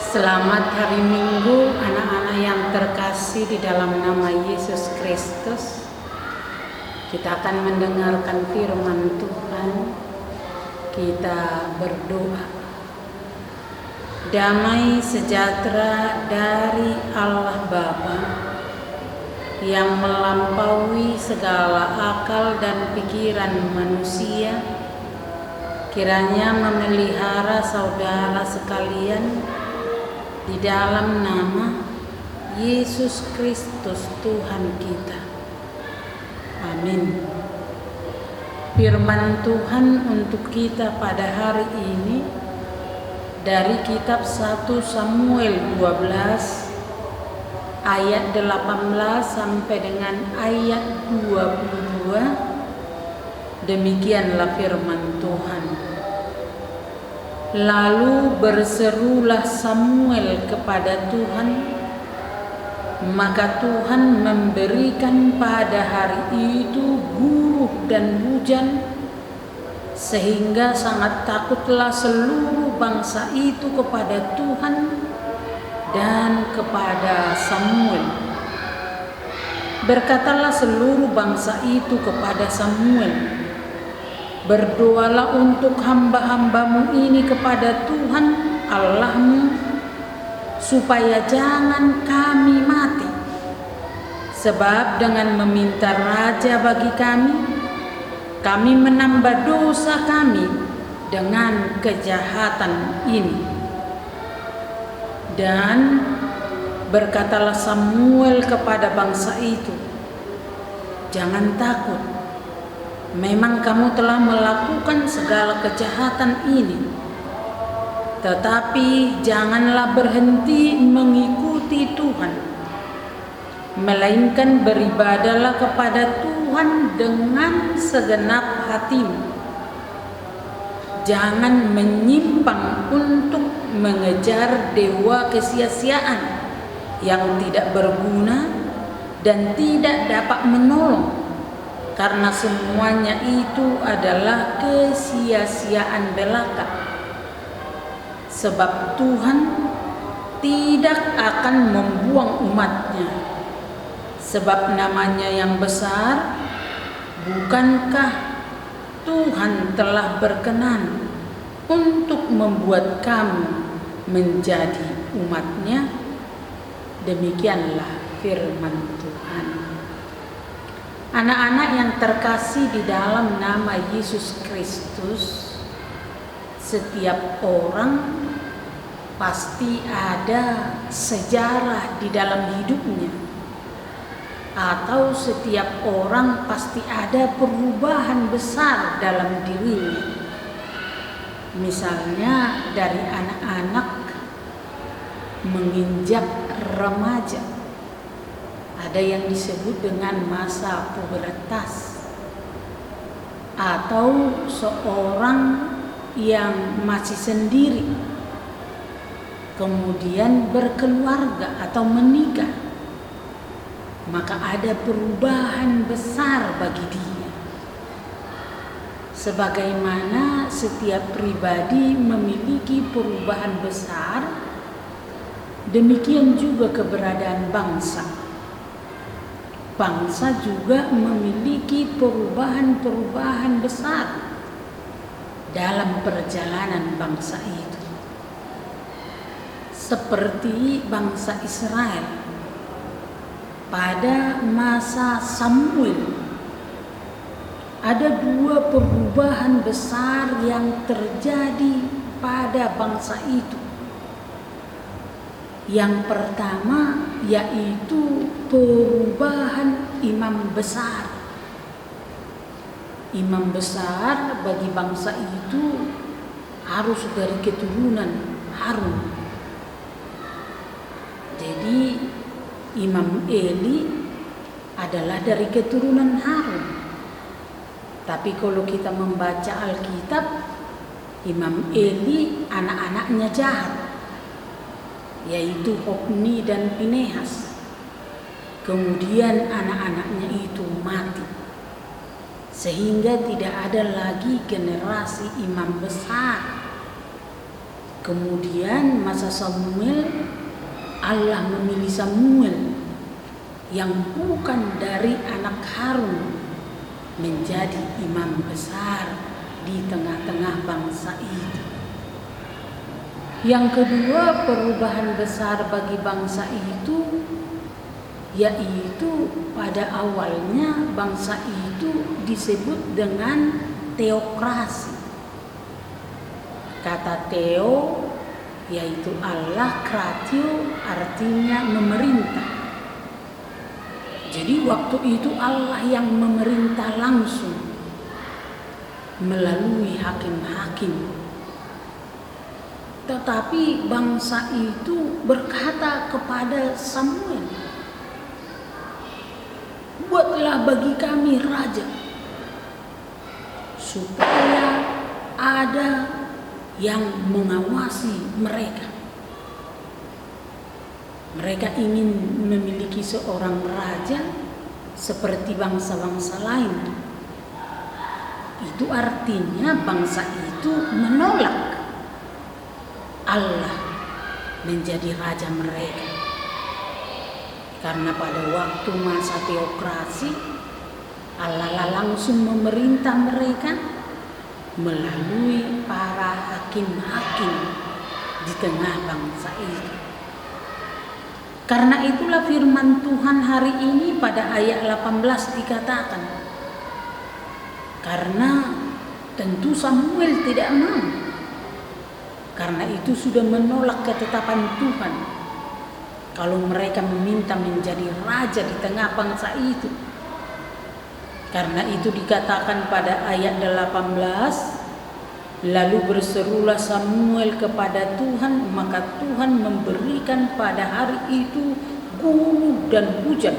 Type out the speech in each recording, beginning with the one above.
Selamat hari Minggu, anak-anak yang terkasih di dalam nama Yesus Kristus. Kita akan mendengarkan firman Tuhan. Kita berdoa. Damai sejahtera dari Allah Bapa yang melampaui segala akal dan pikiran manusia, kiranya memelihara saudara sekalian di dalam nama Yesus Kristus Tuhan kita. Amin. Firman Tuhan untuk kita pada hari ini dari kitab 1 Samuel 12 ayat 18 sampai dengan ayat 22. Demikianlah firman Tuhan. Lalu berserulah Samuel kepada Tuhan, maka Tuhan memberikan pada hari itu buruk dan hujan, sehingga sangat takutlah seluruh bangsa itu kepada Tuhan dan kepada Samuel. Berkatalah seluruh bangsa itu kepada Samuel, berdoalah untuk hamba-hambamu ini kepada Tuhan Allahmu, supaya jangan kami mati. Sebab dengan meminta raja bagi kami menambah dosa kami dengan kejahatan ini. Dan berkatalah Samuel kepada bangsa itu, jangan takut. Memang kamu telah melakukan segala kejahatan ini, tetapi janganlah berhenti mengikuti Tuhan, melainkan beribadahlah kepada Tuhan dengan segenap hatimu. Jangan menyimpang untuk mengejar dewa kesia-siaan yang tidak berguna dan tidak dapat menolong, karena semuanya itu adalah kesia-siaan belaka. Sebab Tuhan tidak akan membuang umatnya, sebab namanya yang besar. Bukankah Tuhan telah berkenan untuk membuat kamu menjadi umatnya? Demikianlah firman Tuhan. Anak-anak yang terkasih di dalam nama Yesus Kristus, setiap orang pasti ada sejarah di dalam hidupnya, atau setiap orang pasti ada perubahan besar dalam dirinya. Misalnya dari anak-anak menginjak remaja, ada yang disebut dengan masa pubertas, atau seorang yang masih sendiri kemudian berkeluarga atau menikah, maka ada perubahan besar bagi dia. Sebagaimana setiap pribadi memiliki perubahan besar, demikian juga keberadaan bangsa. Bangsa juga memiliki perubahan-perubahan besar dalam perjalanan bangsa itu. Seperti bangsa Israel pada masa Samuel, ada dua perubahan besar yang terjadi pada bangsa itu. Yang pertama yaitu perubahan imam besar. Imam besar bagi bangsa itu harus dari keturunan Harun. Jadi Imam Eli adalah dari keturunan Harun. Tapi kalau kita membaca Alkitab, Imam Eli anak-anaknya jahat, yaitu Hofni dan Pinehas. Kemudian anak-anaknya itu mati, sehingga tidak ada lagi generasi imam besar. Kemudian masa Samuel, Allah memilih Samuel yang bukan dari anak Harun menjadi imam besar di tengah-tengah bangsa itu. Yang kedua, perubahan besar bagi bangsa itu yaitu pada awalnya bangsa itu disebut dengan teokrasi. Kata Theo yaitu Allah, kratio artinya memerintah. Jadi waktu itu Allah yang memerintah langsung melalui hakim-hakim. Tetapi bangsa itu berkata kepada Samuel, buatlah bagi kami raja supaya ada yang mengawasi mereka. Mereka ingin memiliki seorang raja seperti bangsa-bangsa lain. Itu artinya bangsa itu menolak Allah menjadi raja mereka. Karena pada waktu masa teokrasi, Allah langsung memerintah mereka melalui para hakim-hakim di tengah bangsa itu. Karena itulah firman Tuhan hari ini pada ayat 18 dikatakan, karena tentu Samuel tidak mau. Karena itu sudah menolak ketetapan Tuhan kalau mereka meminta menjadi raja di tengah bangsa itu. Karena itu dikatakan pada ayat 18, lalu berserulah Samuel kepada Tuhan, maka Tuhan memberikan pada hari itu gunung dan hujan,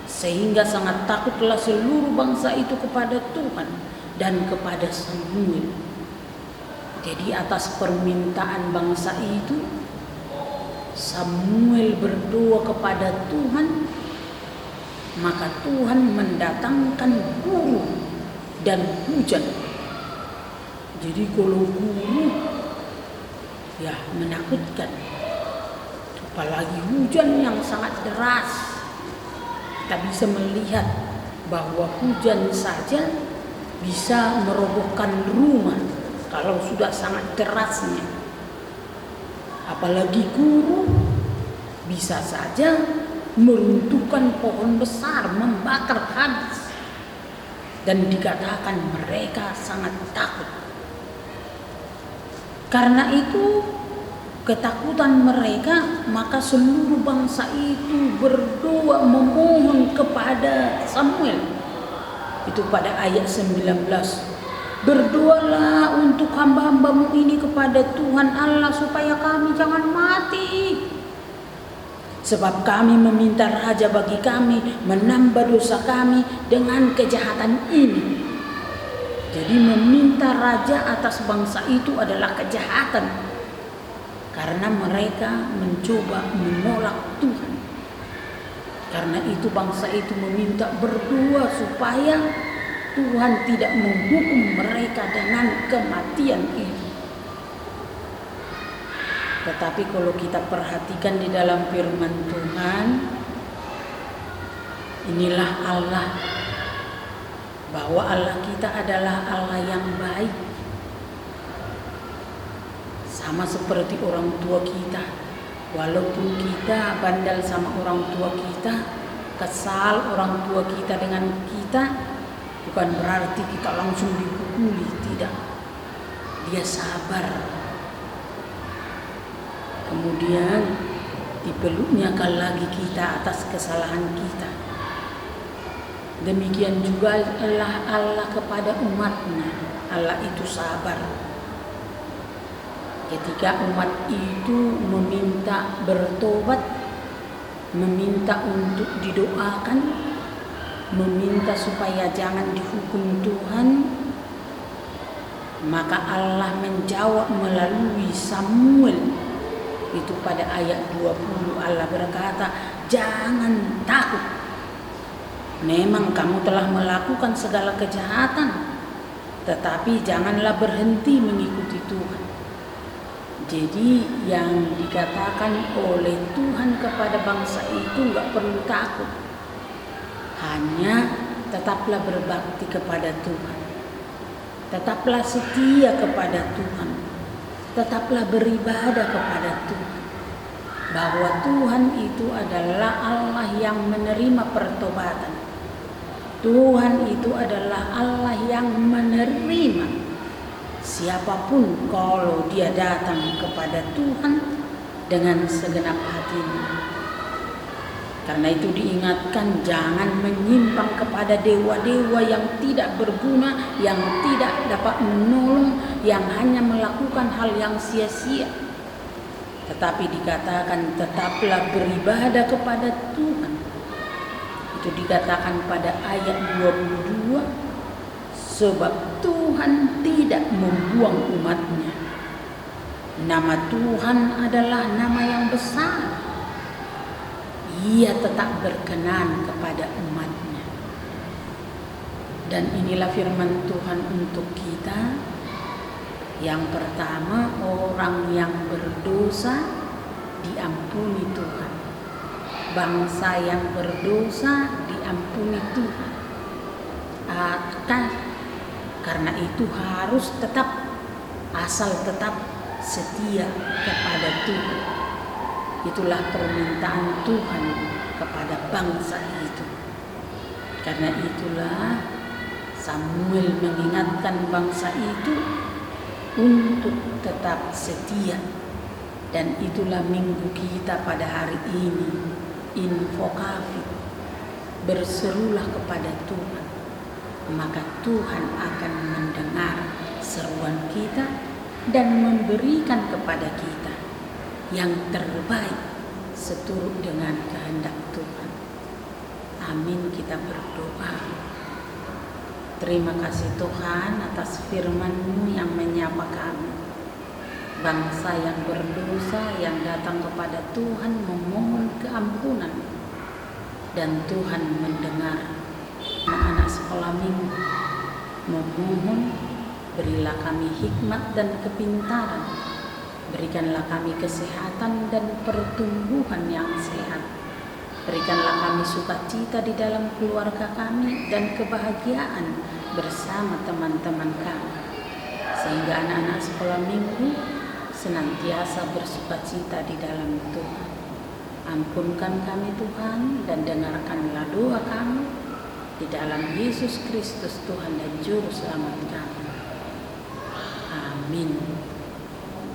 sehingga sangat takutlah seluruh bangsa itu kepada Tuhan dan kepada Samuel. Jadi atas permintaan bangsa itu, Samuel berdoa kepada Tuhan, maka Tuhan mendatangkan gunung dan hujan. Jadi kalau gunung ya menakutkan, apalagi hujan yang sangat deras. Kita bisa melihat bahwa hujan saja bisa merobohkan rumah kalau sudah sangat derasnya. Apalagi gunung bisa saja meruntuhkan pohon besar, membakar habis. Dan dikatakan mereka sangat takut. Karena itu ketakutan mereka, maka seluruh bangsa itu berdoa memohon kepada Samuel. Itu pada ayat 19. Berdoalah untuk hamba-hambamu ini kepada Tuhan Allah supaya kami jangan mati. Sebab kami meminta raja bagi kami, menambah dosa kami dengan kejahatan ini. Jadi meminta raja atas bangsa itu adalah kejahatan. Karena mereka mencoba menolak Tuhan. Karena itu bangsa itu meminta berdoa supaya Tuhan tidak menghukum mereka dengan kematian itu. Tetapi kalau kita perhatikan di dalam firman Tuhan, inilah Allah, bahwa Allah kita adalah Allah yang baik. Sama seperti orang tua kita, walaupun kita bandel sama orang tua kita, kesal orang tua kita dengan kita, bukan berarti kita langsung dipukuli, tidak. Dia sabar. Kemudian dipeluknya lagi kita atas kesalahan kita. Demikian juga Allah kepada umatnya. Allah itu sabar. Ketika umat itu meminta bertobat, meminta untuk didoakan, meminta supaya jangan dihukum Tuhan, maka Allah menjawab melalui Samuel. Itu pada ayat 20 Allah berkata, jangan takut. Memang kamu telah melakukan segala kejahatan, tetapi janganlah berhenti mengikuti Tuhan. Jadi yang dikatakan oleh Tuhan kepada bangsa itu nggak perlu takut. Hanya tetaplah berbakti kepada Tuhan. Tetaplah setia kepada Tuhan. Tetaplah beribadah kepada Tuhan. Bahwa Tuhan itu adalah Allah yang menerima pertobatan. Tuhan itu adalah Allah yang menerima siapapun kalau dia datang kepada Tuhan dengan segenap hatinya. Karena itu diingatkan jangan menyimpang kepada dewa-dewa yang tidak berguna, yang tidak dapat menolong, yang hanya melakukan hal yang sia-sia. Tetapi dikatakan tetaplah beribadah kepada Tuhan. Itu dikatakan pada ayat 22, sebab Tuhan tidak membuang umatnya. Nama Tuhan adalah nama yang besar. Ia tetap berkenan kepada umatnya. Dan inilah firman Tuhan untuk kita. Yang pertama, orang yang berdosa diampuni Tuhan. Bangsa yang berdosa diampuni Tuhan. Karena itu harus tetap setia kepada Tuhan. Itulah permintaan Tuhan kepada bangsa itu. Karena itulah Samuel mengingatkan bangsa itu untuk tetap setia. Dan itulah minggu kita pada hari ini. Info Kafid, berserulah kepada Tuhan, maka Tuhan akan mendengar seruan kita dan memberikan kepada kita yang terbaik seturut dengan kehendak Tuhan. Amin. Kita berdoa. Terima kasih Tuhan atas firman-Mu yang menyapa kami, bangsa yang berdosa yang datang kepada Tuhan memohon keampunan, dan Tuhan mendengar. Anak-anak sekolah minggu memohon, berilah kami hikmat dan kepintaran, berikanlah kami kesehatan dan pertumbuhan yang sehat, berikanlah kami sukacita di dalam keluarga kami dan kebahagiaan bersama teman-teman kami, sehingga anak-anak sekolah minggu senantiasa bersukacita di dalam Tuhan. Ampunkan kami Tuhan dan dengarkanlah doa kami di dalam Yesus Kristus Tuhan dan Juru Selamat kami. Amin.